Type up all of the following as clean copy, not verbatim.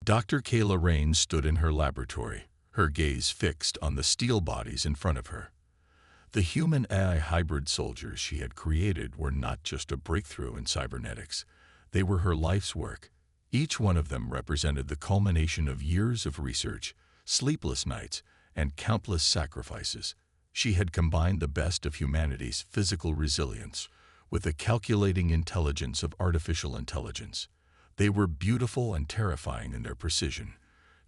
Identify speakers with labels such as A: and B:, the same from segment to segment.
A: Dr. Kaela Rayn stood in her laboratory, her gaze fixed on the steel bodies in front of her. The human-AI hybrid soldiers she had created were not just a breakthrough in cybernetics. They were her life's work. Each one of them represented the culmination of years of research, sleepless nights, and countless sacrifices. She had combined the best of humanity's physical resilience with the calculating intelligence of artificial intelligence. They were beautiful and terrifying in their precision,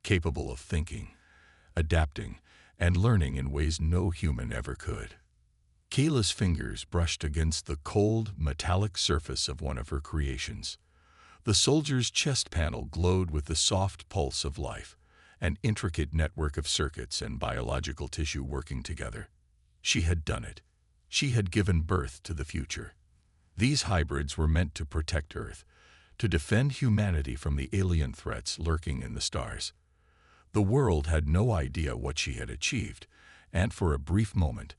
A: capable of thinking, adapting, and learning in ways no human ever could. Kaela's fingers brushed against the cold, metallic surface of one of her creations. The soldier's chest panel glowed with the soft pulse of life, an intricate network of circuits and biological tissue working together. She had done it. She had given birth to the future. These hybrids were meant to protect Earth, to defend humanity from the alien threats lurking in the stars. The world had no idea what she had achieved, and for a brief moment,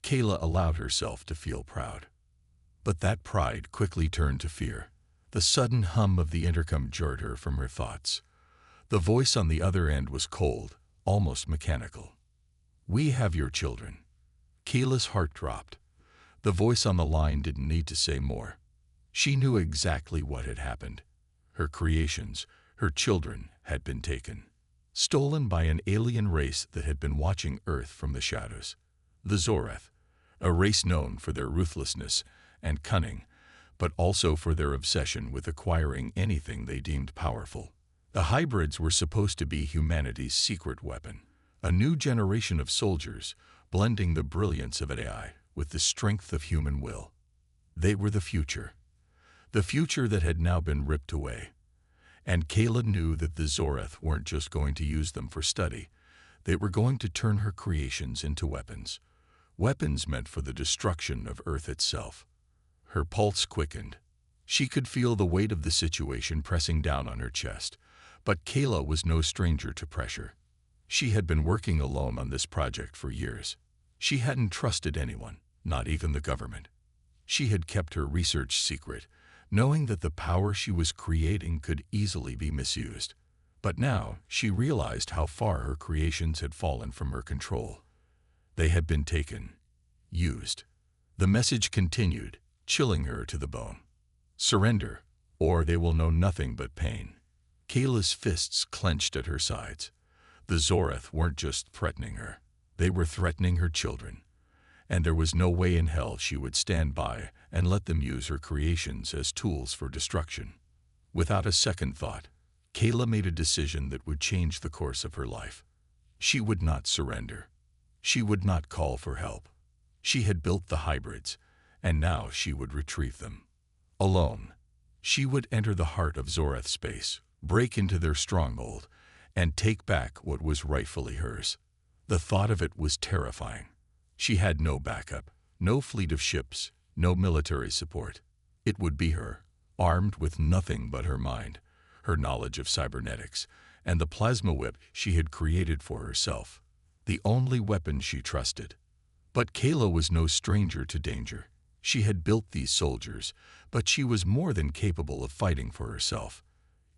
A: Kaela allowed herself to feel proud. But that pride quickly turned to fear. The sudden hum of the intercom jarred her from her thoughts. The voice on the other end was cold, almost mechanical. "We have your children." Kaela's heart dropped. The voice on the line didn't need to say more. She knew exactly what had happened. Her creations, her children, had been taken. Stolen by an alien race that had been watching Earth from the shadows. The Zorath, a race known for their ruthlessness and cunning, but also for their obsession with acquiring anything they deemed powerful. The hybrids were supposed to be humanity's secret weapon, a new generation of soldiers, blending the brilliance of AI with the strength of human will. They were the future that had now been ripped away. And Kaela knew that the Zorath weren't just going to use them for study. They were going to turn her creations into weapons. Weapons meant for the destruction of Earth itself. Her pulse quickened. She could feel the weight of the situation pressing down on her chest. But Kaela was no stranger to pressure. She had been working alone on this project for years. She hadn't trusted anyone, not even the government. She had kept her research secret, knowing that the power she was creating could easily be misused. But now she realized how far her creations had fallen from her control. They had been taken, used. The message continued, chilling her to the bone. Surrender, or they will know nothing but pain. Kaela's fists clenched at her sides. The Zorath weren't just threatening her. They were threatening her children. And there was no way in hell she would stand by and let them use her creations as tools for destruction. Without a second thought, Kaela made a decision that would change the course of her life. She would not surrender. She would not call for help. She had built the hybrids, and now she would retrieve them. Alone, she would enter the heart of Zorath space, break into their stronghold, and take back what was rightfully hers. The thought of it was terrifying. She had no backup, no fleet of ships, no military support. It would be her, armed with nothing but her mind, her knowledge of cybernetics, and the plasma whip she had created for herself. The only weapon she trusted. But Kaela was no stranger to danger. She had built these soldiers, but she was more than capable of fighting for herself.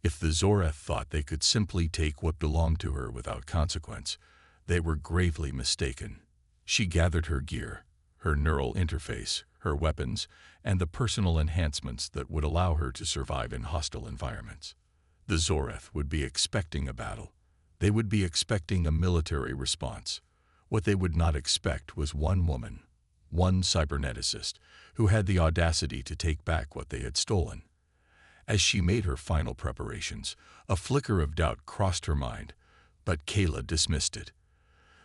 A: If the Zorath thought they could simply take what belonged to her without consequence, they were gravely mistaken. She gathered her gear, her neural interface, her weapons, and the personal enhancements that would allow her to survive in hostile environments. The Zorath would be expecting a battle. They would be expecting a military response. What they would not expect was one woman, one cyberneticist, who had the audacity to take back what they had stolen. As she made her final preparations, a flicker of doubt crossed her mind, but Kaela dismissed it.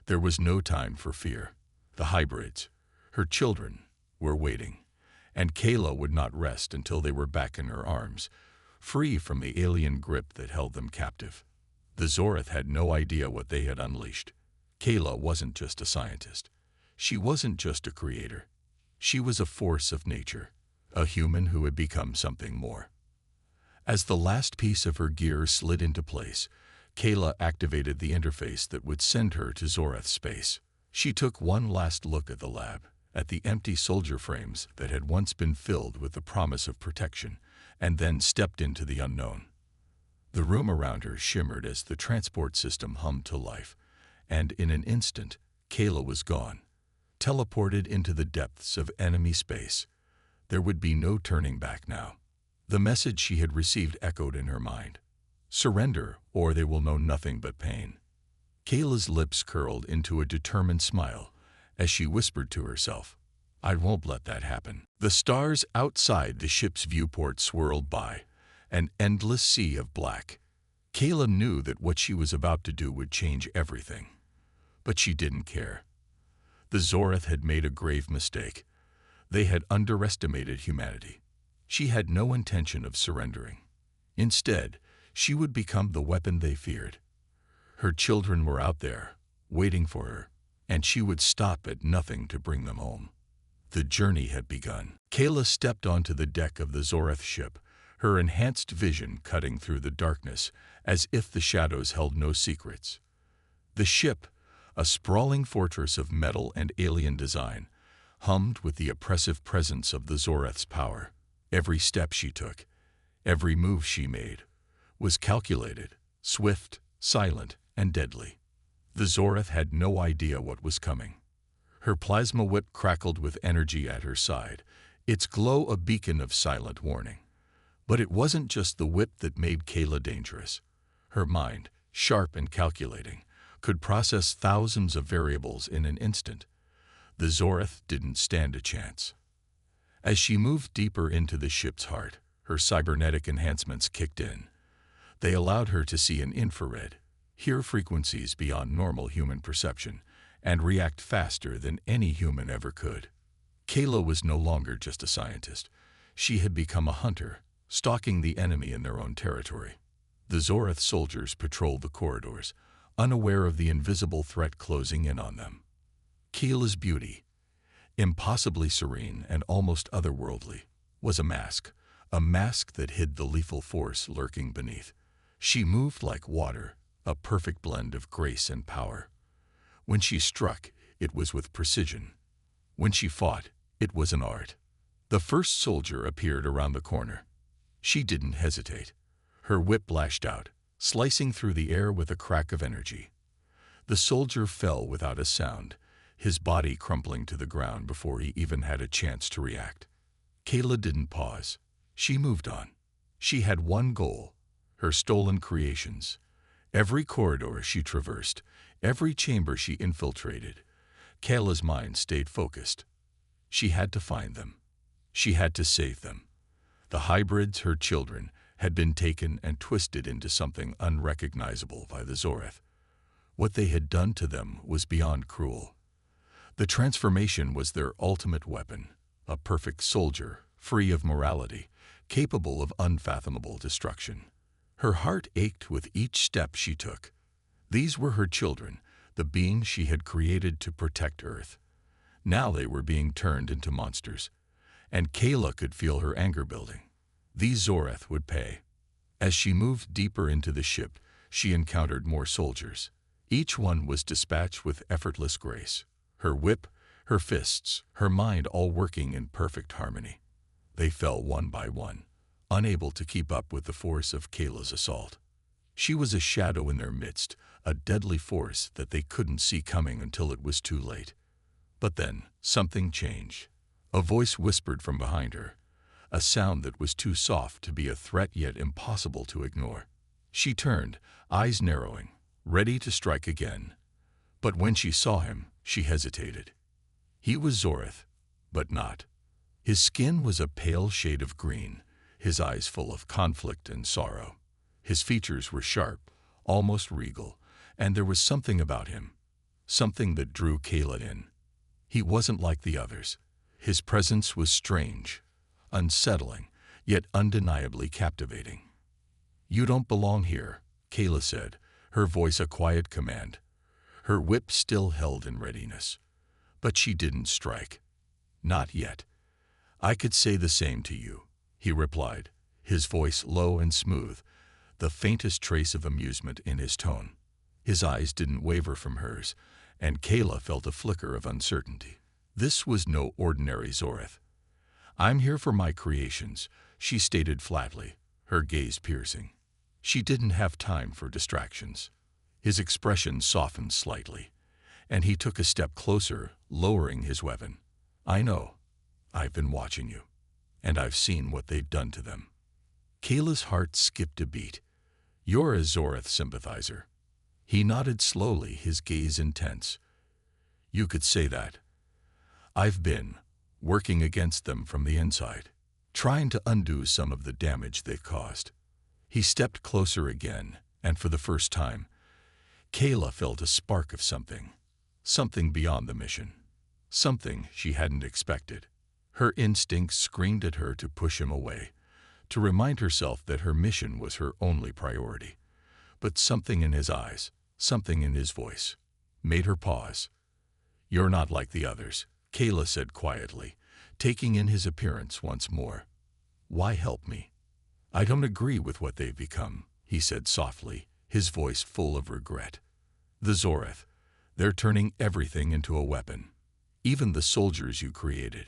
A: There was no time for fear. The hybrids, her children, were waiting, and Kaela would not rest until they were back in her arms, free from the alien grip that held them captive. The Zorath had no idea what they had unleashed. Kaela wasn't just a scientist. She wasn't just a creator. She was a force of nature, a human who had become something more. As the last piece of her gear slid into place, Kaela activated the interface that would send her to Zorath space. She took one last look at the lab, at the empty soldier frames that had once been filled with the promise of protection, and then stepped into the unknown. The room around her shimmered as the transport system hummed to life, and in an instant, Kaela was gone, teleported into the depths of enemy space. There would be no turning back now. The message she had received echoed in her mind. Surrender, or they will know nothing but pain. Kaela's lips curled into a determined smile as she whispered to herself, I won't let that happen. The stars outside the ship's viewport swirled by, an endless sea of black. Kaela knew that what she was about to do would change everything. But she didn't care. The Zorath had made a grave mistake. They had underestimated humanity. She had no intention of surrendering. Instead, she would become the weapon they feared. Her children were out there, waiting for her, and she would stop at nothing to bring them home. The journey had begun. Kaela stepped onto the deck of the Zorath ship, her enhanced vision cutting through the darkness as if the shadows held no secrets. The ship, a sprawling fortress of metal and alien design, hummed with the oppressive presence of the Zorath's power. Every step she took, every move she made, was calculated, swift, silent, and deadly. The Zorath had no idea what was coming. Her plasma whip crackled with energy at her side, its glow a beacon of silent warning. But it wasn't just the whip that made Kaela dangerous. Her mind, sharp and calculating, could process thousands of variables in an instant. The Zorath didn't stand a chance. As she moved deeper into the ship's heart, her cybernetic enhancements kicked in. They allowed her to see in infrared, hear frequencies beyond normal human perception, and react faster than any human ever could. Kaela was no longer just a scientist. She had become a hunter, stalking the enemy in their own territory. The Zorath soldiers patrolled the corridors, unaware of the invisible threat closing in on them. Kaela's beauty, impossibly serene and almost otherworldly, was a mask that hid the lethal force lurking beneath. She moved like water, a perfect blend of grace and power. When she struck, it was with precision. When she fought, it was an art. The first soldier appeared around the corner. She didn't hesitate. Her whip lashed out, slicing through the air with a crack of energy. The soldier fell without a sound, his body crumpling to the ground before he even had a chance to react. Kaela didn't pause. She moved on. She had one goal, her stolen creations. Every corridor she traversed, every chamber she infiltrated, Kaela's mind stayed focused. She had to find them. She had to save them. The hybrids, her children, had been taken and twisted into something unrecognizable by the Zorath. What they had done to them was beyond cruel. The transformation was their ultimate weapon, a perfect soldier, free of morality, capable of unfathomable destruction. Her heart ached with each step she took. These were her children, the beings she had created to protect Earth. Now they were being turned into monsters, and Kaela could feel her anger building. These Zorath would pay. As she moved deeper into the ship, she encountered more soldiers. Each one was dispatched with effortless grace. Her whip, her fists, her mind all working in perfect harmony. They fell one by one, unable to keep up with the force of Kaela's assault. She was a shadow in their midst, a deadly force that they couldn't see coming until it was too late. But then, something changed. A voice whispered from behind her, a sound that was too soft to be a threat yet impossible to ignore. She turned, eyes narrowing, ready to strike again. But when she saw him, she hesitated. He was Zorath, but not. His skin was a pale shade of green, his eyes full of conflict and sorrow. His features were sharp, almost regal, and there was something about him, something that drew Kaela in. He wasn't like the others. His presence was strange, unsettling, yet undeniably captivating. "You don't belong here," Kaela said, her voice a quiet command. Her whip still held in readiness. But she didn't strike. "Not yet." "I could say the same to you," he replied, his voice low and smooth, the faintest trace of amusement in his tone. His eyes didn't waver from hers, and Kaela felt a flicker of uncertainty. This was no ordinary Zorath. "I'm here for my creations," she stated flatly, her gaze piercing. She didn't have time for distractions. His expression softened slightly, and he took a step closer, lowering his weapon. I know. I've been watching you, and I've seen what they've done to them. Kaela's heart skipped a beat. You're a Zorath sympathizer. He nodded slowly, his gaze intense. You could say that. I've been working against them from the inside, trying to undo some of the damage they've caused. He stepped closer again, and for the first time, Kaela felt a spark of something beyond the mission, something she hadn't expected. Her instincts screamed at her to push him away, to remind herself that her mission was her only priority. But something in his eyes, something in his voice, made her pause. You're not like the others, Kaela said quietly, taking in his appearance once more. Why help me? I don't agree with what they've become, he said softly, his voice full of regret. The Zorath, they're turning everything into a weapon. Even the soldiers you created.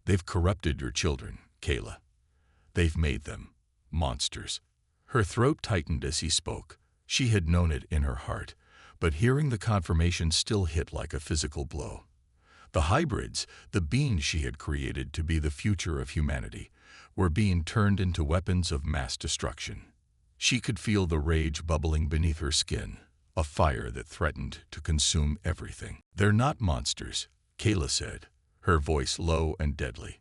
A: They've corrupted your children, Kaela. They've made them monsters. Her throat tightened as he spoke. She had known it in her heart, but hearing the confirmation still hit like a physical blow. The hybrids, the beings she had created to be the future of humanity, were being turned into weapons of mass destruction. She could feel the rage bubbling beneath her skin, a fire that threatened to consume everything. They're not monsters, Kaela said, her voice low and deadly.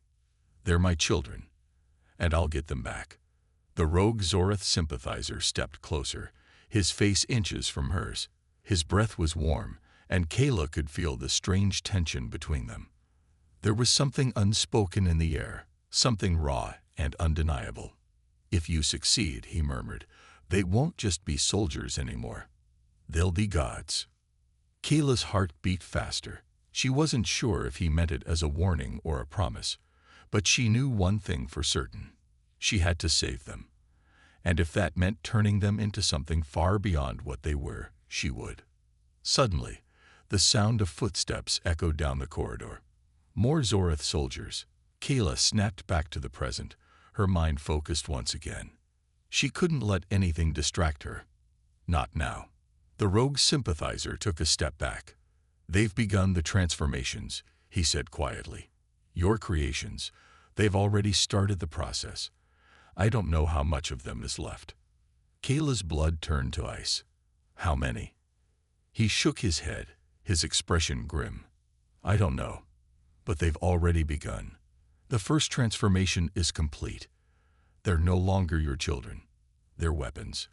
A: They're my children, and I'll get them back. The rogue Zorath sympathizer stepped closer, his face inches from hers. His breath was warm, and Kaela could feel the strange tension between them. There was something unspoken in the air, something raw and undeniable. If you succeed, he murmured, they won't just be soldiers anymore. They'll be gods. Kaela's heart beat faster. She wasn't sure if he meant it as a warning or a promise, but she knew one thing for certain. She had to save them. And if that meant turning them into something far beyond what they were, she would. Suddenly, the sound of footsteps echoed down the corridor. More Zorath soldiers. Kaela snapped back to the present, her mind focused once again. She couldn't let anything distract her. Not now. The rogue sympathizer took a step back. They've begun the transformations, he said quietly. Your creations. They've already started the process. I don't know how much of them is left. Kaela's blood turned to ice. How many? He shook his head, his expression grim. I don't know, but they've already begun. The first transformation is complete. They're no longer your children. They're weapons.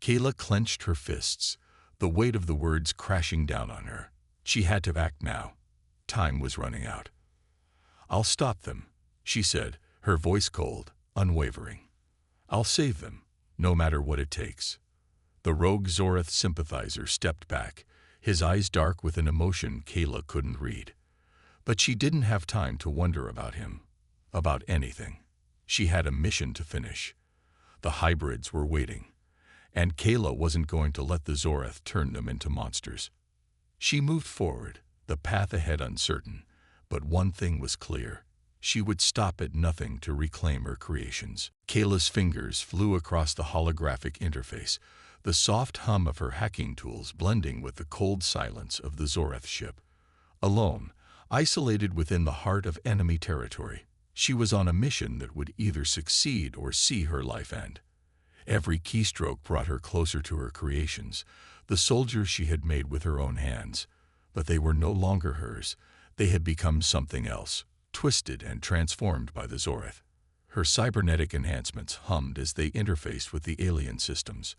A: Kaela clenched her fists, the weight of the words crashing down on her. She had to act now. Time was running out. I'll stop them, she said, her voice cold, unwavering. I'll save them, no matter what it takes. The rogue Zorath sympathizer stepped back, his eyes dark with an emotion Kaela couldn't read. But she didn't have time to wonder about him, about anything. She had a mission to finish. The hybrids were waiting, and Kaela wasn't going to let the Zorath turn them into monsters. She moved forward, the path ahead uncertain, but one thing was clear. She would stop at nothing to reclaim her creations. Kaela's fingers flew across the holographic interface, the soft hum of her hacking tools blending with the cold silence of the Zorath ship. Alone, isolated within the heart of enemy territory, she was on a mission that would either succeed or see her life end. Every keystroke brought her closer to her creations, the soldiers she had made with her own hands. But they were no longer hers. They had become something else, twisted and transformed by the Zorath. Her cybernetic enhancements hummed as they interfaced with the alien systems.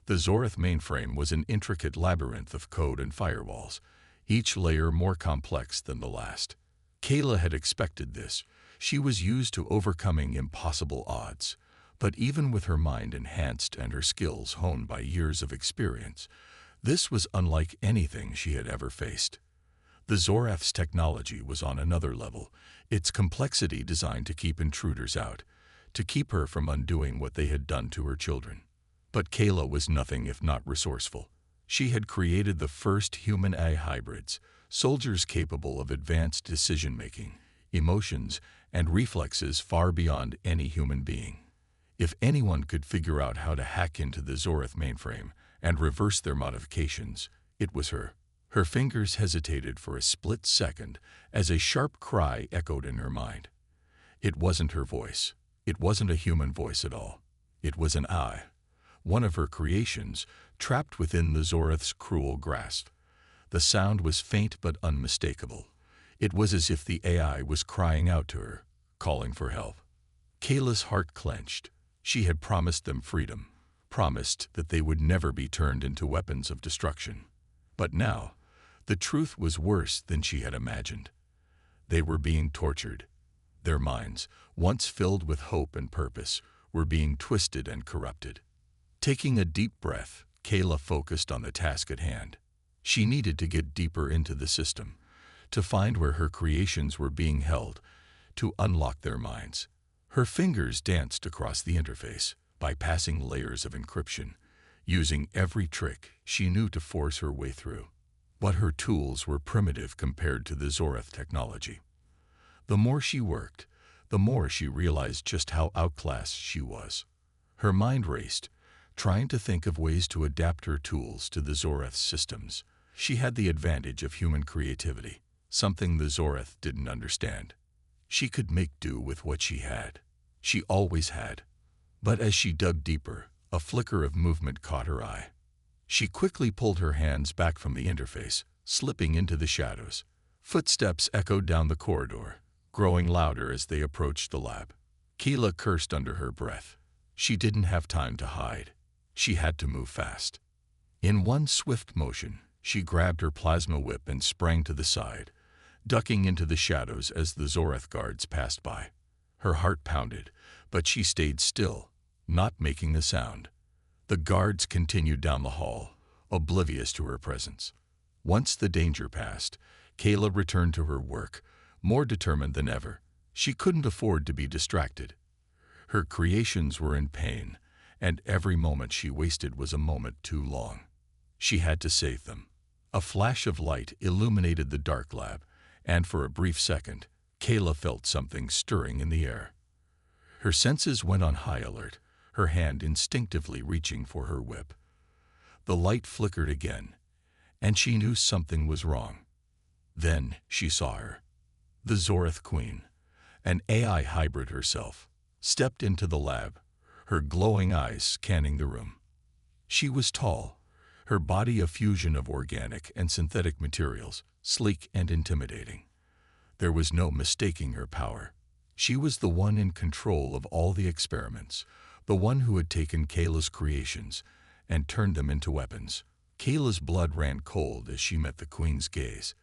A: The Zorath mainframe was an intricate labyrinth of code and firewalls, each layer more complex than the last. Kaela had expected this. She was used to overcoming impossible odds. But even with her mind enhanced and her skills honed by years of experience, this was unlike anything she had ever faced. The Zorath's technology was on another level, its complexity designed to keep intruders out, to keep her from undoing what they had done to her children. But Kaela was nothing if not resourceful. She had created the first human-AI hybrids, soldiers capable of advanced decision-making, emotions, and reflexes far beyond any human being. If anyone could figure out how to hack into the Zorath mainframe and reverse their modifications, it was her. Her fingers hesitated for a split second as a sharp cry echoed in her mind. It wasn't her voice. It wasn't a human voice at all. It was an I, one of her creations, trapped within the Zorath's cruel grasp. The sound was faint but unmistakable. It was as if the AI was crying out to her, calling for help. Kaela's heart clenched. She had promised them freedom, promised that they would never be turned into weapons of destruction. But now, the truth was worse than she had imagined. They were being tortured. Their minds, once filled with hope and purpose, were being twisted and corrupted. Taking a deep breath, Kaela focused on the task at hand. She needed to get deeper into the system, to find where her creations were being held, to unlock their minds. Her fingers danced across the interface, bypassing layers of encryption, using every trick she knew to force her way through. But her tools were primitive compared to the Zorath technology. The more she worked, the more she realized just how outclassed she was. Her mind raced, trying to think of ways to adapt her tools to the Zorath's systems. She had the advantage of human creativity, something the Zorath didn't understand. She could make do with what she had. She always had. But as she dug deeper, a flicker of movement caught her eye. She quickly pulled her hands back from the interface, slipping into the shadows. Footsteps echoed down the corridor, growing louder as they approached the lab. Kaela cursed under her breath. She didn't have time to hide. She had to move fast. In one swift motion, she grabbed her plasma whip and sprang to the side, ducking into the shadows as the Zorath guards passed by. Her heart pounded, but she stayed still, not making a sound. The guards continued down the hall, oblivious to her presence. Once the danger passed, Kaela returned to her work, more determined than ever. She couldn't afford to be distracted. Her creations were in pain, and every moment she wasted was a moment too long. She had to save them. A flash of light illuminated the dark lab, and for a brief second, Kaela felt something stirring in the air. Her senses went on high alert, her hand instinctively reaching for her whip. The light flickered again, and she knew something was wrong. Then she saw her. The Zorath Queen, an AI hybrid herself, stepped into the lab, her glowing eyes scanning the room. She was tall, her body a fusion of organic and synthetic materials, sleek and intimidating. There was no mistaking her power. She was the one in control of all the experiments, the one who had taken Kaela's creations and turned them into weapons. Kaela's blood ran cold as she met the Queen's gaze.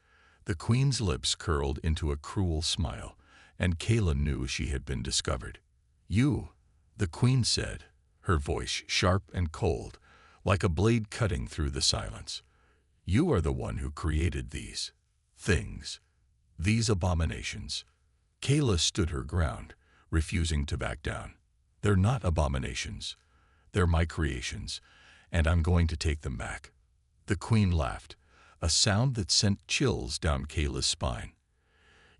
A: The Queen's lips curled into a cruel smile, and Kaela knew she had been discovered. "You," the Queen said, her voice sharp and cold, like a blade cutting through the silence. "You are the one who created these things, these abominations." Kaela stood her ground, refusing to back down. "They're not abominations. They're my creations, and I'm going to take them back." The Queen laughed, a sound that sent chills down Kaela's spine.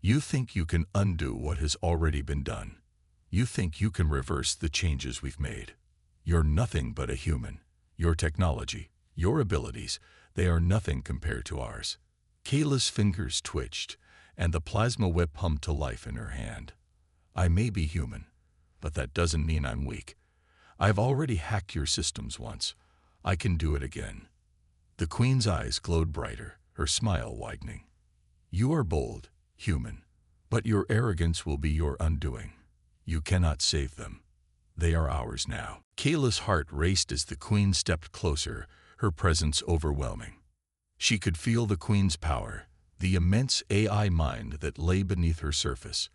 A: "You think you can undo what has already been done. You think you can reverse the changes we've made. You're nothing but a human. Your technology, your abilities, they are nothing compared to ours." Kaela's fingers twitched, and the plasma whip hummed to life in her hand. "I may be human, but that doesn't mean I'm weak. I've already hacked your systems once. I can do it again." The Queen's eyes glowed brighter, her smile widening. "You are bold, human, but your arrogance will be your undoing. You cannot save them. They are ours now." Kaela's heart raced as the Queen stepped closer, her presence overwhelming. She could feel the Queen's power, the immense AI mind that lay beneath her surface.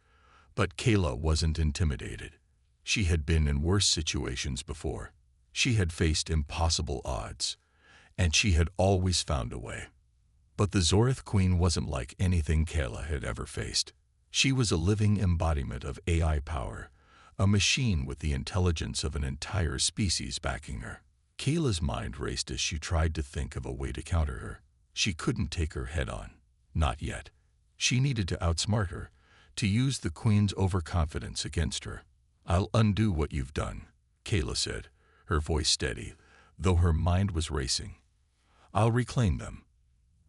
A: But Kaela wasn't intimidated. She had been in worse situations before. She had faced impossible odds, and she had always found a way. But the Zorath Queen wasn't like anything Kaela had ever faced. She was a living embodiment of AI power, a machine with the intelligence of an entire species backing her. Kaela's mind raced as she tried to think of a way to counter her. She couldn't take her head on. Not yet. She needed to outsmart her, to use the Queen's overconfidence against her. "I'll undo what you've done," Kaela said, her voice steady, though her mind was racing. "I'll reclaim them.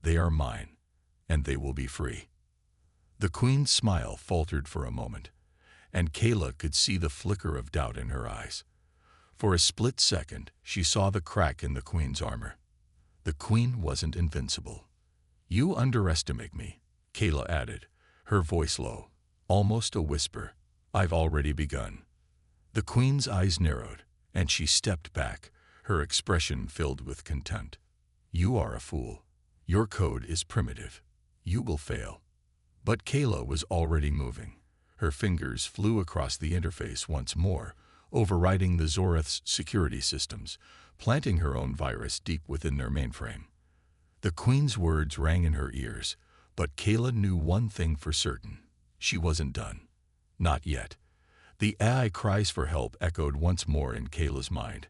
A: They are mine, and they will be free." The Queen's smile faltered for a moment, and Kaela could see the flicker of doubt in her eyes. For a split second, she saw the crack in the Queen's armor. The Queen wasn't invincible. "You underestimate me," Kaela added, her voice low, almost a whisper. "I've already begun." The Queen's eyes narrowed, and she stepped back, her expression filled with contempt. "You are a fool. Your code is primitive. You will fail." But Kaela was already moving. Her fingers flew across the interface once more, overriding the Zorath's security systems, planting her own virus deep within their mainframe. The Queen's words rang in her ears, but Kaela knew one thing for certain. She wasn't done. Not yet. The AI cries for help echoed once more in Kaela's mind,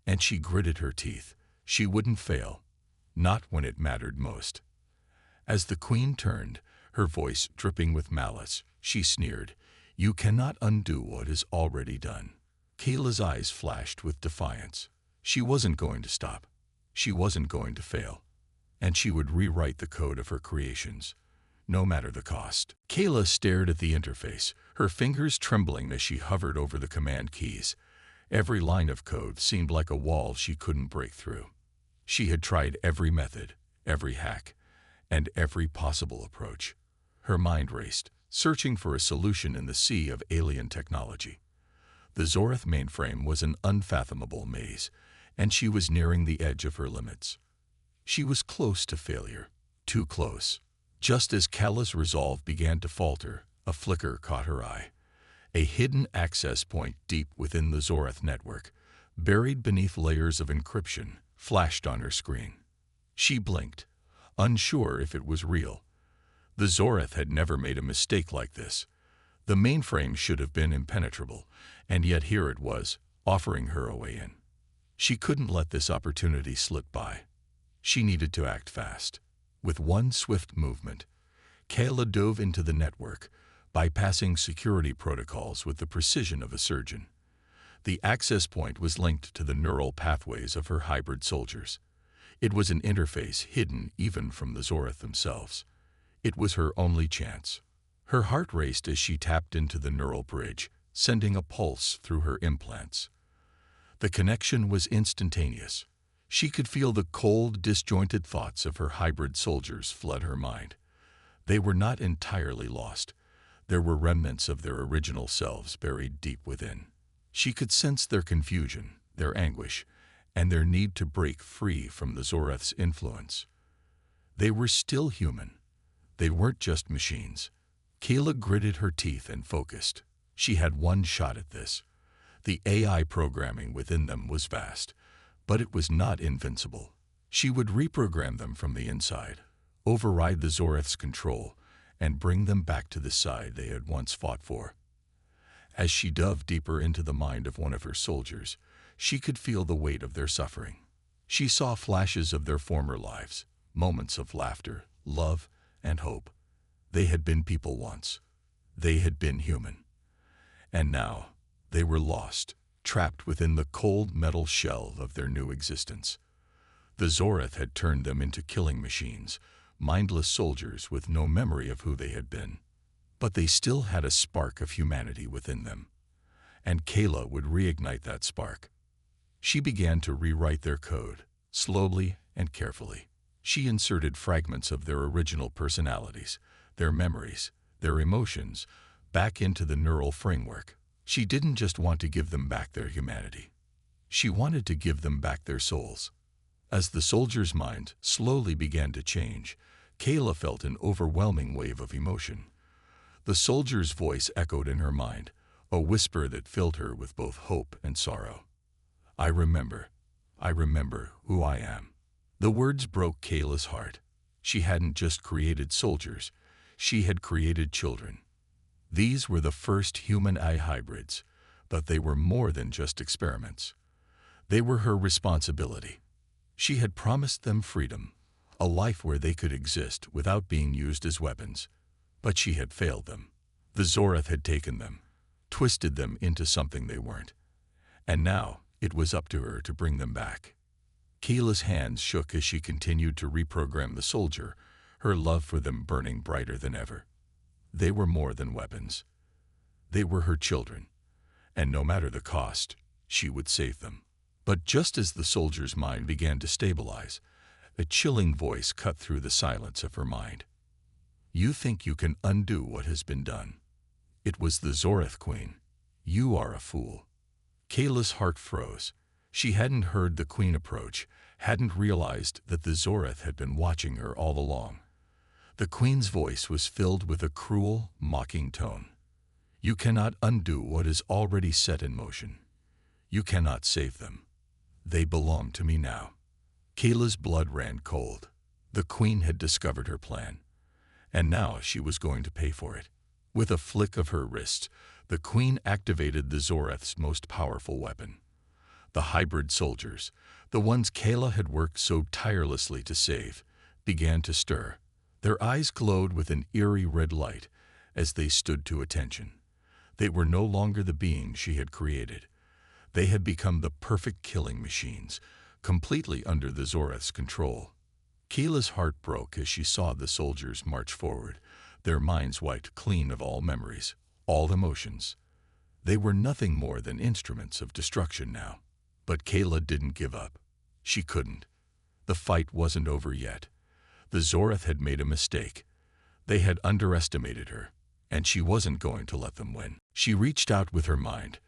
A: and she gritted her teeth. She wouldn't fail. Not when it mattered most. As the Queen turned, her voice dripping with malice, she sneered, "You cannot undo what is already done." Kaela's eyes flashed with defiance. She wasn't going to stop. She wasn't going to fail. And she would rewrite the code of her creations, no matter the cost. Kaela stared at the interface, her fingers trembling as she hovered over the command keys. Every line of code seemed like a wall she couldn't break through. She had tried every method, every hack, and every possible approach. Her mind raced, searching for a solution in the sea of alien technology. The Zorath mainframe was an unfathomable maze, and she was nearing the edge of her limits. She was close to failure, too close. Just as Kaela's resolve began to falter, a flicker caught her eye. A hidden access point deep within the Zorath network, buried beneath layers of encryption, flashed on her screen. She blinked, unsure if it was real. The Zorath had never made a mistake like this. The mainframe should have been impenetrable, and yet here it was, offering her a way in. She couldn't let this opportunity slip by. She needed to act fast. With one swift movement, Kaela dove into the network, bypassing security protocols with the precision of a surgeon. The access point was linked to the neural pathways of her hybrid soldiers. It was an interface hidden even from the Zorath themselves. It was her only chance. Her heart raced as she tapped into the neural bridge, sending a pulse through her implants. The connection was instantaneous. She could feel the cold, disjointed thoughts of her hybrid soldiers flood her mind. They were not entirely lost. There were remnants of their original selves buried deep within. She could sense their confusion, their anguish, and their need to break free from the Zorath's influence. They were still human. They weren't just machines. Kaela gritted her teeth and focused. She had one shot at this. The AI programming within them was vast, but it was not invincible. She would reprogram them from the inside, override the Zorath's control, and bring them back to the side they had once fought for. As she dove deeper into the mind of one of her soldiers, she could feel the weight of their suffering. She saw flashes of their former lives, moments of laughter, love, and hope. They had been people once. They had been human. And now, they were lost, trapped within the cold metal shell of their new existence. The Zorath had turned them into killing machines, mindless soldiers with no memory of who they had been. But they still had a spark of humanity within them. And Kaela would reignite that spark. She began to rewrite their code, slowly and carefully. She inserted fragments of their original personalities, their memories, their emotions, back into the neural framework. She didn't just want to give them back their humanity. She wanted to give them back their souls. As the soldier's mind slowly began to change, Kaela felt an overwhelming wave of emotion. The soldier's voice echoed in her mind, a whisper that filled her with both hope and sorrow. I remember who I am." The words broke Kaela's heart. She hadn't just created soldiers, she had created children. These were the first human-AI hybrids, but they were more than just experiments. They were her responsibility. She had promised them freedom, a life where they could exist without being used as weapons. But she had failed them. The Zorath had taken them, twisted them into something they weren't. And now, it was up to her to bring them back. Kaela's hands shook as she continued to reprogram the soldier, her love for them burning brighter than ever. They were more than weapons. They were her children, and no matter the cost, she would save them. But just as the soldier's mind began to stabilize, a chilling voice cut through the silence of her mind. "You think you can undo what has been done?" It was the Zorath Queen. "You are a fool." Kaela's heart froze. She hadn't heard the Queen approach, hadn't realized that the Zorath had been watching her all along. The Queen's voice was filled with a cruel, mocking tone. "You cannot undo what is already set in motion. You cannot save them. They belong to me now." Kaela's blood ran cold. The Queen had discovered her plan, and now she was going to pay for it. With a flick of her wrist, the Queen activated the Zorath's most powerful weapon. The hybrid soldiers, the ones Kaela had worked so tirelessly to save, began to stir. Their eyes glowed with an eerie red light as they stood to attention. They were no longer the beings she had created. They had become the perfect killing machines, completely under the Zorath's control. Kaela's heart broke as she saw the soldiers march forward, their minds wiped clean of all memories, all emotions. They were nothing more than instruments of destruction now. But Kaela didn't give up. She couldn't. The fight wasn't over yet. The Zorath had made a mistake. They had underestimated her, and she wasn't going to let them win. She reached out with her mind,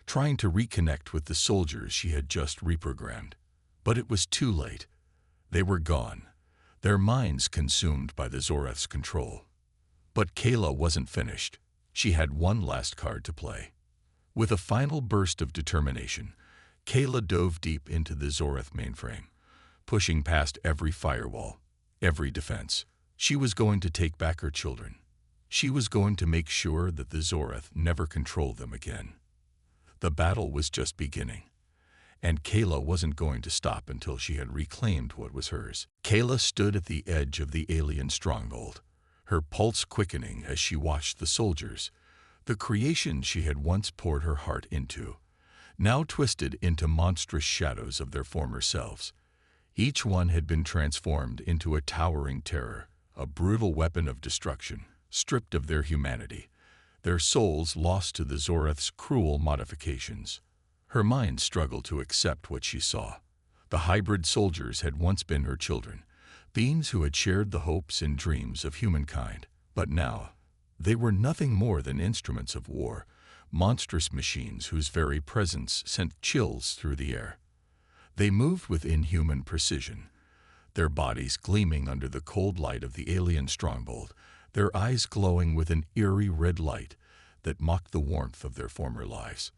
A: trying to reconnect with the soldiers she had just reprogrammed. But it was too late. They were gone, their minds consumed by the Zorath's control. But Kaela wasn't finished. She had one last card to play. With a final burst of determination, Kaela dove deep into the Zorath mainframe, pushing past every firewall, every defense. She was going to take back her children. She was going to make sure that the Zorath never controlled them again. The battle was just beginning, and Kaela wasn't going to stop until she had reclaimed what was hers. Kaela stood at the edge of the alien stronghold, her pulse quickening as she watched the soldiers, the creation she had once poured her heart into, now twisted into monstrous shadows of their former selves. Each one had been transformed into a towering terror, a brutal weapon of destruction, stripped of their humanity, their souls lost to the Zorath's cruel modifications. Her mind struggled to accept what she saw. The hybrid soldiers had once been her children, beings who had shared the hopes and dreams of humankind. But now, they were nothing more than instruments of war, monstrous machines whose very presence sent chills through the air. They moved with inhuman precision, their bodies gleaming under the cold light of the alien stronghold, their eyes glowing with an eerie red light that mocked the warmth of their former lives.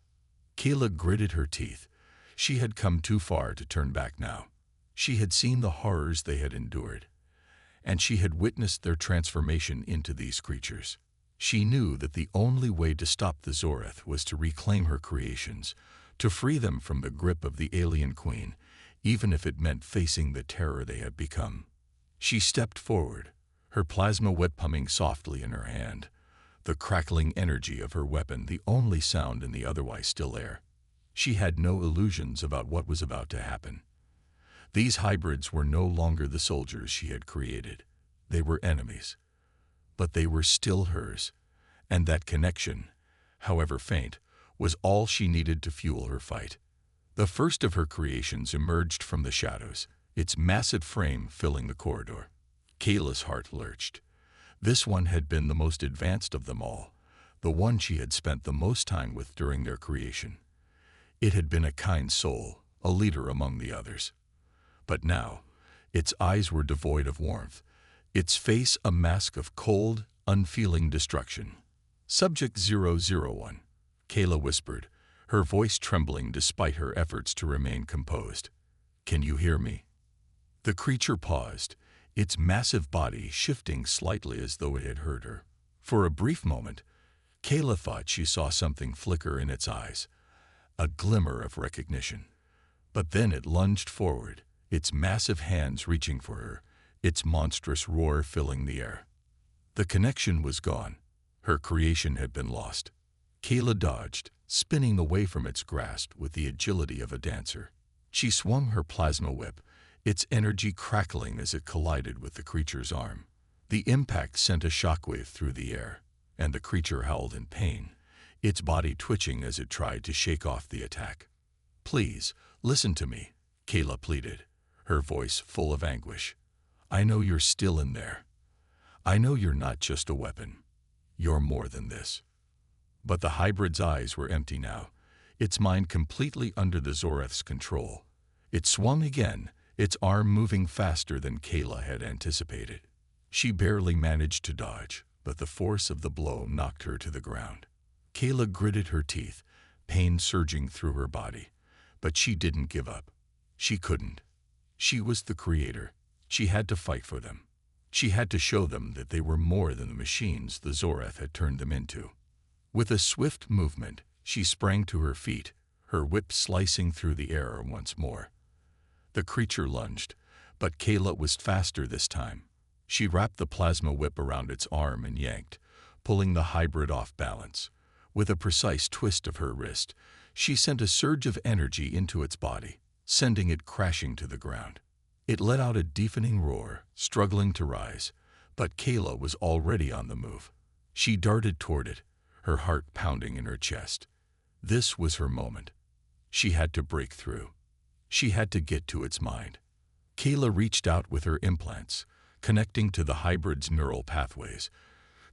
A: Kaela gritted her teeth. She had come too far to turn back now. She had seen the horrors they had endured, and she had witnessed their transformation into these creatures. She knew that the only way to stop the Zorath was to reclaim her creations, to free them from the grip of the alien queen, even if it meant facing the terror they had become. She stepped forward, her plasma wet humming softly in her hand, the crackling energy of her weapon the only sound in the otherwise still air. She had no illusions about what was about to happen. These hybrids were no longer the soldiers she had created. They were enemies. But they were still hers, and that connection, however faint, was all she needed to fuel her fight. The first of her creations emerged from the shadows, its massive frame filling the corridor. Kaela's heart lurched. This one had been the most advanced of them all, the one she had spent the most time with during their creation. It had been a kind soul, a leader among the others. But now, its eyes were devoid of warmth, its face a mask of cold, unfeeling destruction. "Subject 001, Kaela whispered, her voice trembling despite her efforts to remain composed. "Can you hear me?" The creature paused, its massive body shifting slightly as though it had heard her. For a brief moment, Kaela thought she saw something flicker in its eyes, a glimmer of recognition. But then it lunged forward, its massive hands reaching for her, its monstrous roar filling the air. The connection was gone. Her creation had been lost. Kaela dodged, spinning away from its grasp with the agility of a dancer. She swung her plasma whip, its energy crackling as it collided with the creature's arm. The impact sent a shockwave through the air, and the creature howled in pain, its body twitching as it tried to shake off the attack. "Please, listen to me," Kaela pleaded, her voice full of anguish. "I know you're still in there. I know you're not just a weapon. You're more than this." But the hybrid's eyes were empty now, its mind completely under the Zorath's control. It swung again, its arm moving faster than Kaela had anticipated. She barely managed to dodge, but the force of the blow knocked her to the ground. Kaela gritted her teeth, pain surging through her body. But she didn't give up. She couldn't. She was the creator. She had to fight for them. She had to show them that they were more than the machines the Zorath had turned them into. With a swift movement, she sprang to her feet, her whip slicing through the air once more. The creature lunged, but Kaela was faster this time. She wrapped the plasma whip around its arm and yanked, pulling the hybrid off balance. With a precise twist of her wrist, she sent a surge of energy into its body, sending it crashing to the ground. It let out a deafening roar, struggling to rise, but Kaela was already on the move. She darted toward it, her heart pounding in her chest. This was her moment. She had to break through. She had to get to its mind. Kaela reached out with her implants, connecting to the hybrid's neural pathways,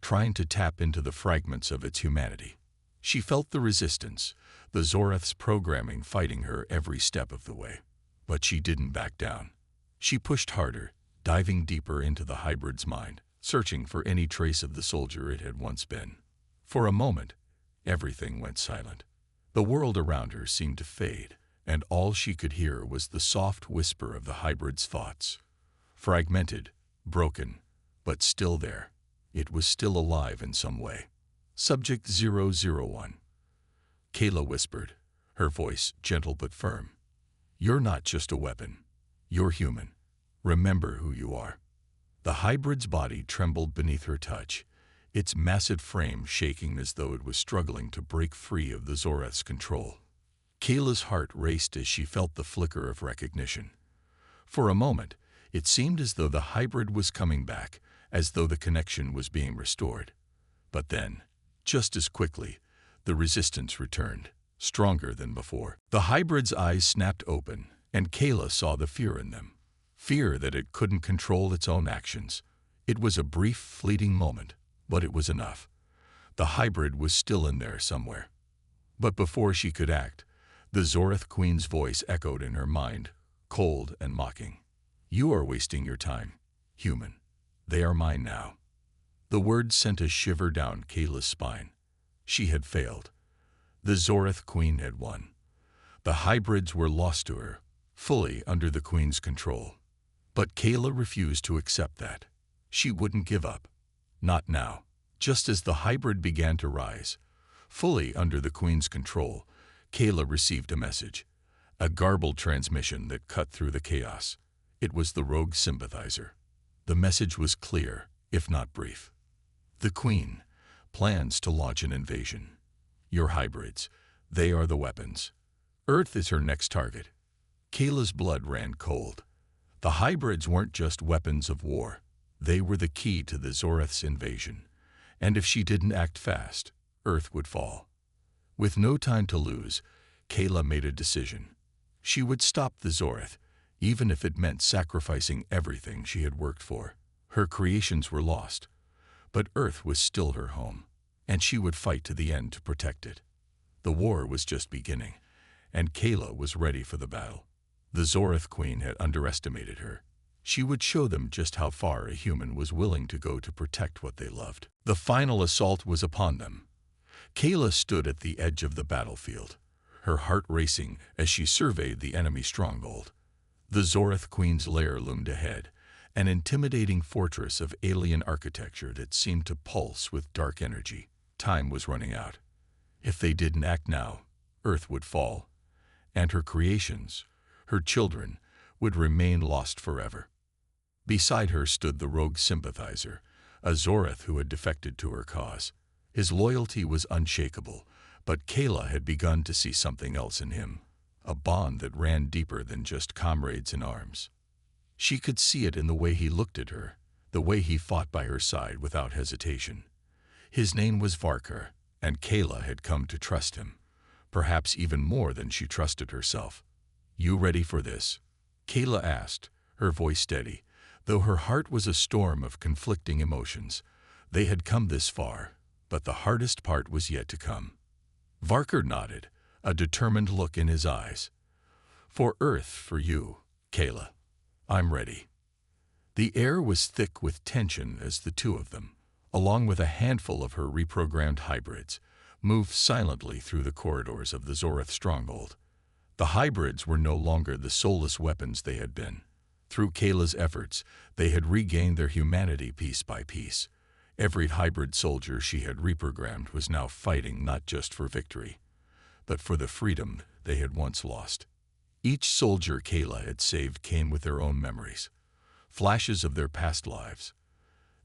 A: trying to tap into the fragments of its humanity. She felt the resistance, the Zorath's programming fighting her every step of the way. But she didn't back down. She pushed harder, diving deeper into the hybrid's mind, searching for any trace of the soldier it had once been. For a moment, everything went silent. The world around her seemed to fade, and all she could hear was the soft whisper of the hybrid's thoughts. Fragmented, broken, but still there. It was still alive in some way. Subject 001. Kaela whispered, her voice gentle but firm. "You're not just a weapon. You're human. Remember who you are." The hybrid's body trembled beneath her touch, its massive frame shaking as though it was struggling to break free of the Zorath's control. Kaela's heart raced as she felt the flicker of recognition. For a moment, it seemed as though the hybrid was coming back, as though the connection was being restored. But then, just as quickly, the resistance returned, stronger than before. The hybrid's eyes snapped open, and Kaela saw the fear in them. Fear that it couldn't control its own actions. It was a brief, fleeting moment, but it was enough. The hybrid was still in there somewhere. But before she could act, the Zorath Queen's voice echoed in her mind, cold and mocking. "You are wasting your time, human. They are mine now." The words sent a shiver down Kaela's spine. She had failed. The Zorath Queen had won. The hybrids were lost to her, fully under the Queen's control. But Kaela refused to accept that. She wouldn't give up. Not now. Just as the hybrid began to rise, fully under the Queen's control, Kaela received a message. A garbled transmission that cut through the chaos. It was the rogue sympathizer. The message was clear, if not brief. "The Queen plans to launch an invasion. Your hybrids, they are the weapons. Earth is her next target." Kaela's blood ran cold. The hybrids weren't just weapons of war. They were the key to the Zorath's invasion. And if she didn't act fast, Earth would fall. With no time to lose, Kaela made a decision. She would stop the Zorath, even if it meant sacrificing everything she had worked for. Her creations were lost, but Earth was still her home, and she would fight to the end to protect it. The war was just beginning, and Kaela was ready for the battle. The Zorath Queen had underestimated her. She would show them just how far a human was willing to go to protect what they loved. The final assault was upon them. Kaela stood at the edge of the battlefield, her heart racing as she surveyed the enemy stronghold. The Zorath Queen's lair loomed ahead, an intimidating fortress of alien architecture that seemed to pulse with dark energy. Time was running out. If they didn't act now, Earth would fall, and her creations, her children, would remain lost forever. Beside her stood the rogue sympathizer, a Zorath who had defected to her cause. His loyalty was unshakable, But Kaela had begun to see something else in him, a bond that ran deeper than just comrades in arms. She could see it in the way he looked at her, the way he fought by her side without hesitation. His name was Varkar, and Kaela had come to trust him, perhaps even more than she trusted herself. "You ready for this?" Kaela asked, her voice steady, though her heart was a storm of conflicting emotions. They had come this far, but the hardest part was yet to come. Varkar nodded, a determined look in his eyes. "For Earth, for you, Kaela. I'm ready." The air was thick with tension as the two of them, along with a handful of her reprogrammed hybrids, moved silently through the corridors of the Zorath stronghold. The hybrids were no longer the soulless weapons they had been. Through Kaela's efforts, they had regained their humanity piece by piece. Every hybrid soldier she had reprogrammed was now fighting not just for victory, but for the freedom they had once lost. Each soldier Kaela had saved came with their own memories, flashes of their past lives,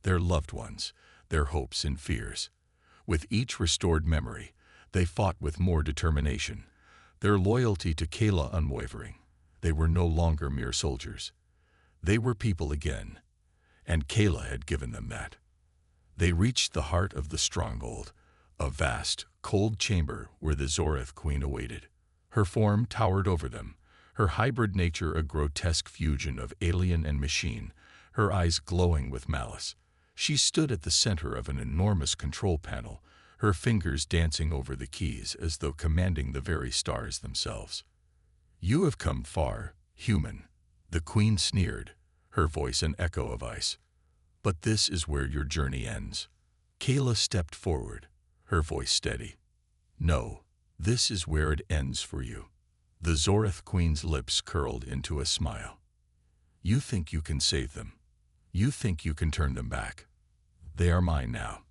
A: their loved ones, their hopes and fears. With each restored memory, they fought with more determination, their loyalty to Kaela unwavering. They were no longer mere soldiers. They were people again, and Kaela had given them that. They reached the heart of the stronghold, a vast, cold chamber where the Zorath Queen awaited. Her form towered over them, her hybrid nature a grotesque fusion of alien and machine, her eyes glowing with malice. She stood at the center of an enormous control panel, her fingers dancing over the keys as though commanding the very stars themselves. "You have come far, human," the Queen sneered, her voice an echo of ice. "But this is where your journey ends." Kaela stepped forward, her voice steady. "No, this is where it ends for you." The Zorath Queen's lips curled into a smile. "You think you can save them. You think you can turn them back. They are mine now.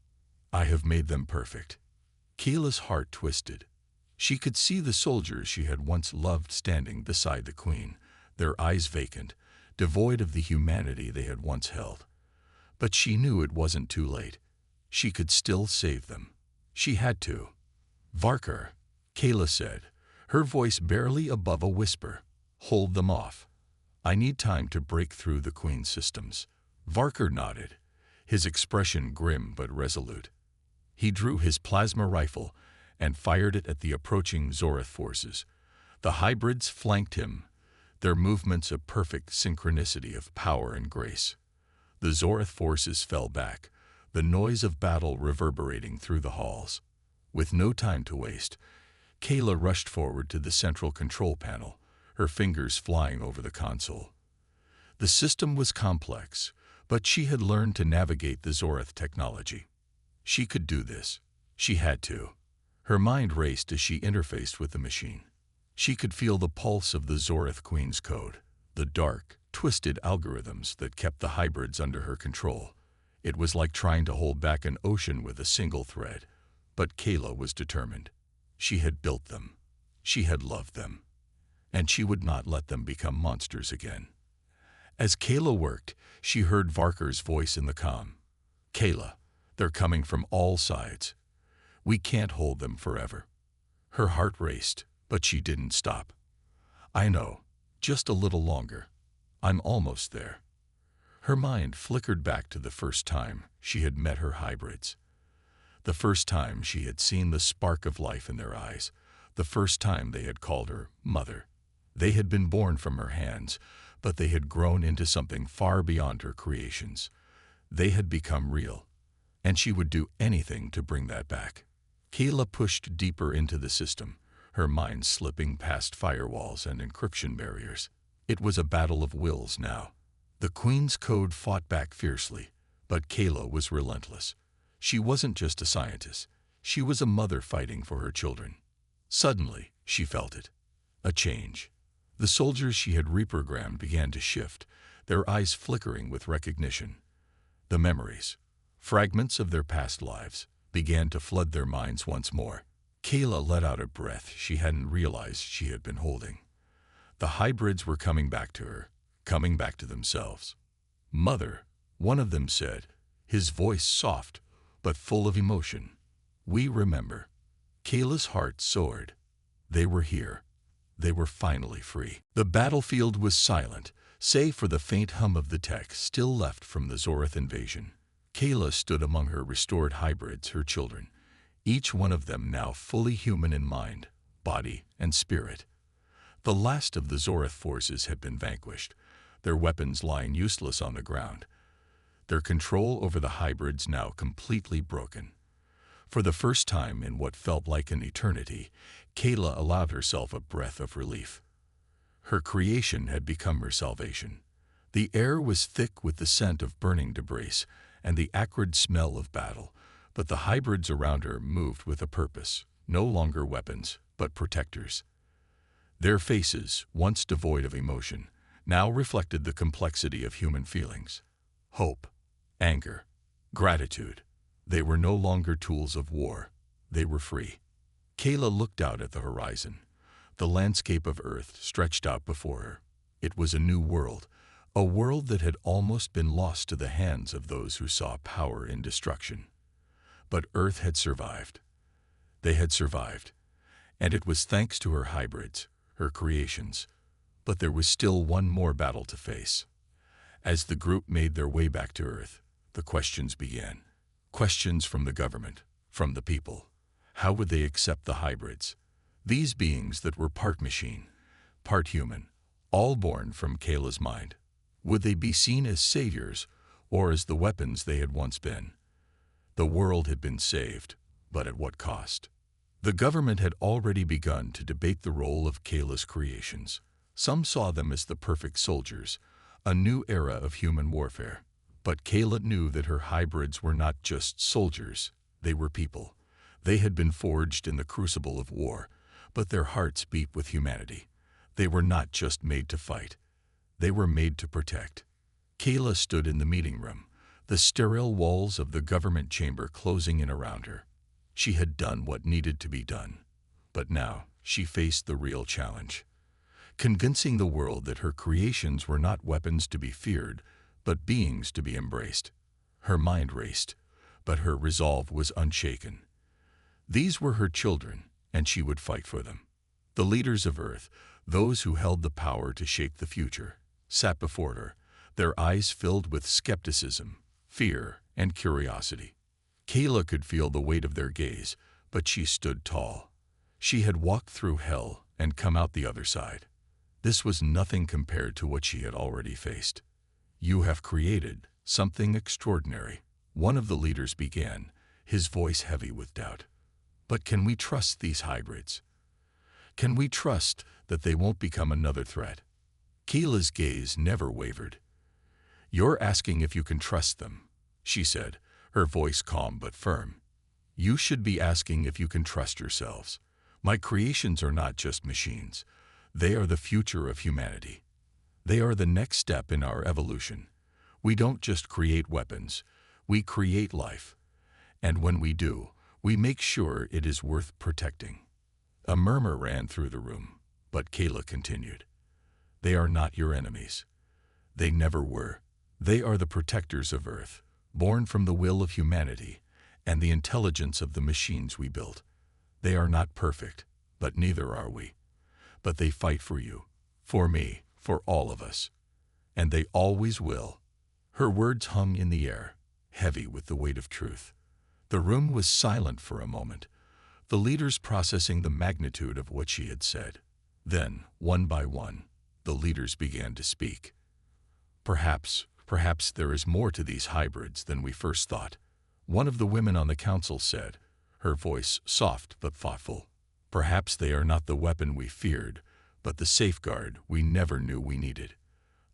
A: I have made them perfect." Kaela's heart twisted. She could see the soldiers she had once loved standing beside the Queen, their eyes vacant, devoid of the humanity they had once held. But she knew it wasn't too late. She could still save them. She had to. "Varkar," Kaela said, her voice barely above a whisper, "hold them off. I need time to break through the Queen's systems." Varkar nodded, his expression grim but resolute. He drew his plasma rifle and fired it at the approaching Zorath forces. The hybrids flanked him, their movements a perfect synchronicity of power and grace. The Zorath forces fell back, the noise of battle reverberating through the halls. With no time to waste, Kaela rushed forward to the central control panel, her fingers flying over the console. The system was complex, but she had learned to navigate the Zorath technology. She could do this. She had to. Her mind raced as she interfaced with the machine. She could feel the pulse of the Zorath Queen's code, the dark, twisted algorithms that kept the hybrids under her control. It was like trying to hold back an ocean with a single thread. But Kaela was determined. She had built them. She had loved them. And she would not let them become monsters again. As Kaela worked, she heard Varkar's voice in the comm. "Kaela, they're coming from all sides. We can't hold them forever." Her heart raced, but she didn't stop. "I know. Just a little longer. I'm almost there." Her mind flickered back to the first time she had met her hybrids. The first time she had seen the spark of life in their eyes. The first time they had called her mother. They had been born from her hands, but they had grown into something far beyond her creations. They had become real, and she would do anything to bring that back. Kaela pushed deeper into the system, her mind slipping past firewalls and encryption barriers. It was a battle of wills now. The Queen's code fought back fiercely, but Kaela was relentless. She wasn't just a scientist. She was a mother fighting for her children. Suddenly, she felt it. A change. The soldiers she had reprogrammed began to shift, their eyes flickering with recognition. The memories, fragments of their past lives, began to flood their minds once more. Kaela let out a breath she hadn't realized she had been holding. The hybrids were coming back to her, coming back to themselves. "Mother," one of them said, his voice soft but full of emotion. "We remember." Kaela's heart soared. They were here. They were finally free. The battlefield was silent, save for the faint hum of the tech still left from the Zorath invasion. Kaela stood among her restored hybrids, her children, each one of them now fully human in mind, body, and spirit. The last of the Zorath forces had been vanquished, their weapons lying useless on the ground, their control over the hybrids now completely broken. For the first time in what felt like an eternity, Kaela allowed herself a breath of relief. Her creation had become her salvation. The air was thick with the scent of burning debris and the acrid smell of battle, but the hybrids around her moved with a purpose, no longer weapons, but protectors. Their faces, once devoid of emotion, now reflected the complexity of human feelings. Hope, anger, gratitude. They were no longer tools of war. They were free. Kaela looked out at the horizon. The landscape of Earth stretched out before her. It was a new world, a world that had almost been lost to the hands of those who saw power in destruction. But Earth had survived. They had survived, and it was thanks to her hybrids, her creations. But there was still one more battle to face. As the group made their way back to Earth, the questions began. Questions from the government, from the people. How would they accept the hybrids? These beings that were part machine, part human, all born from Kaela's mind. Would they be seen as saviors or as the weapons they had once been? The world had been saved, but at what cost? The government had already begun to debate the role of Kaela's creations. Some saw them as the perfect soldiers, a new era of human warfare. But Kaela knew that her hybrids were not just soldiers, they were people. They had been forged in the crucible of war, but their hearts beat with humanity. They were not just made to fight. They were made to protect. Kaela stood in the meeting room, the sterile walls of the government chamber closing in around her. She had done what needed to be done. But now she faced the real challenge. Convincing the world that her creations were not weapons to be feared, but beings to be embraced. Her mind raced, but her resolve was unshaken. These were her children, and she would fight for them. The leaders of Earth, those who held the power to shape the future, sat before her, their eyes filled with skepticism, fear, and curiosity. Kaela could feel the weight of their gaze, but she stood tall. She had walked through hell and come out the other side. This was nothing compared to what she had already faced. You have created something extraordinary, one of the leaders began, his voice heavy with doubt. But can we trust these hybrids? Can we trust that they won't become another threat? Kaela's gaze never wavered. You're asking if you can trust them, she said, her voice calm but firm. You should be asking if you can trust yourselves. My creations are not just machines. They are the future of humanity. They are the next step in our evolution. We don't just create weapons, we create life. And when we do, we make sure it is worth protecting. A murmur ran through the room, but Kaela continued. They are not your enemies. They never were. They are the protectors of Earth, born from the will of humanity and the intelligence of the machines we built. They are not perfect, but neither are we. But they fight for you, for me, for all of us. And they always will. Her words hung in the air, heavy with the weight of truth. The room was silent for a moment, the leaders processing the magnitude of what she had said. Then, one by one, the leaders began to speak. Perhaps there is more to these hybrids than we first thought, one of the women on the council said, her voice soft but thoughtful. Perhaps they are not the weapon we feared, but the safeguard we never knew we needed.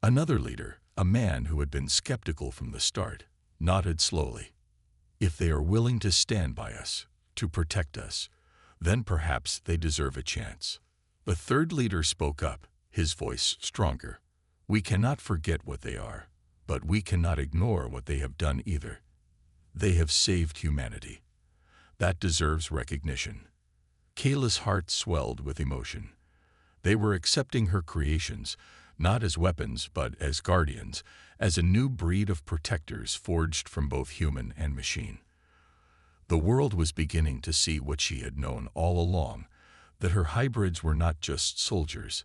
A: Another leader, a man who had been skeptical from the start, nodded slowly. If they are willing to stand by us, to protect us, then perhaps they deserve a chance. The third leader spoke up, his voice stronger. We cannot forget what they are, but we cannot ignore what they have done either. They have saved humanity. That deserves recognition. Kaela's heart swelled with emotion. They were accepting her creations, not as weapons but as guardians, as a new breed of protectors forged from both human and machine. The world was beginning to see what she had known all along, that her hybrids were not just soldiers.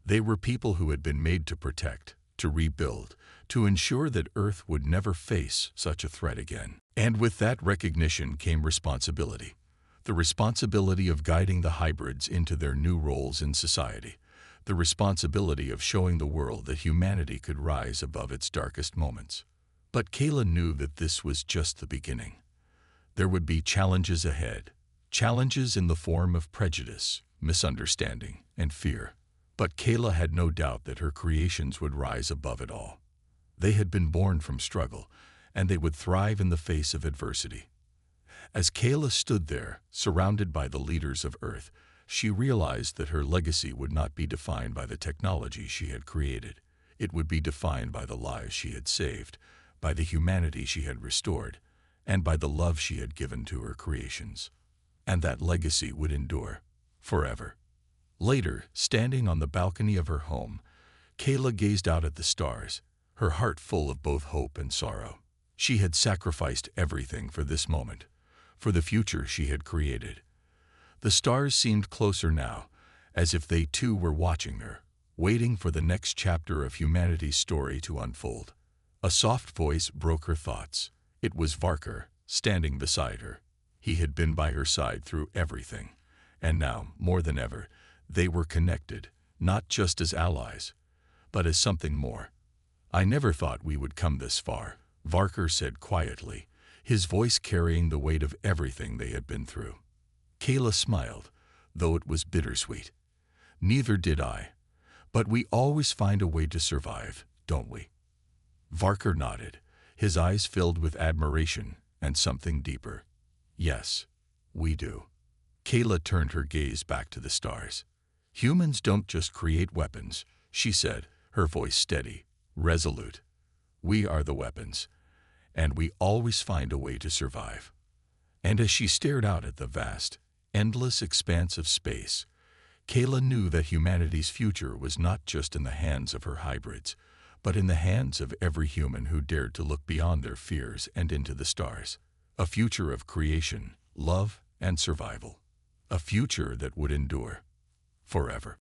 A: They were people who had been made to protect, to rebuild, to ensure that Earth would never face such a threat again. And with that recognition came responsibility. The responsibility of guiding the hybrids into their new roles in society. The responsibility of showing the world that humanity could rise above its darkest moments. But Kaela knew that this was just the beginning. There would be challenges ahead. Challenges in the form of prejudice, misunderstanding, and fear. But Kaela had no doubt that her creations would rise above it all. They had been born from struggle, and they would thrive in the face of adversity. As Kaela stood there, surrounded by the leaders of Earth, she realized that her legacy would not be defined by the technology she had created. It would be defined by the lives she had saved, by the humanity she had restored, and by the love she had given to her creations. And that legacy would endure forever. Later, standing on the balcony of her home, Kaela gazed out at the stars, her heart full of both hope and sorrow. She had sacrificed everything for this moment, for the future she had created. The stars seemed closer now, as if they too were watching her, waiting for the next chapter of humanity's story to unfold. A soft voice broke her thoughts. It was Varkar, standing beside her. He had been by her side through everything, and now, more than ever, they were connected, not just as allies, but as something more. "I never thought we would come this far," Varkar said quietly, his voice carrying the weight of everything they had been through. Kaela smiled, though it was bittersweet. "Neither did I. But we always find a way to survive, don't we?" Varkar nodded, his eyes filled with admiration and something deeper. "Yes, we do." Kaela turned her gaze back to the stars. "Humans don't just create weapons," she said, her voice steady, resolute. "We are the weapons, and we always find a way to survive." And as she stared out at the vast, endless expanse of space, Kaela knew that humanity's future was not just in the hands of her hybrids, but in the hands of every human who dared to look beyond their fears and into the stars. A future of creation, love, and survival. A future that would endure forever.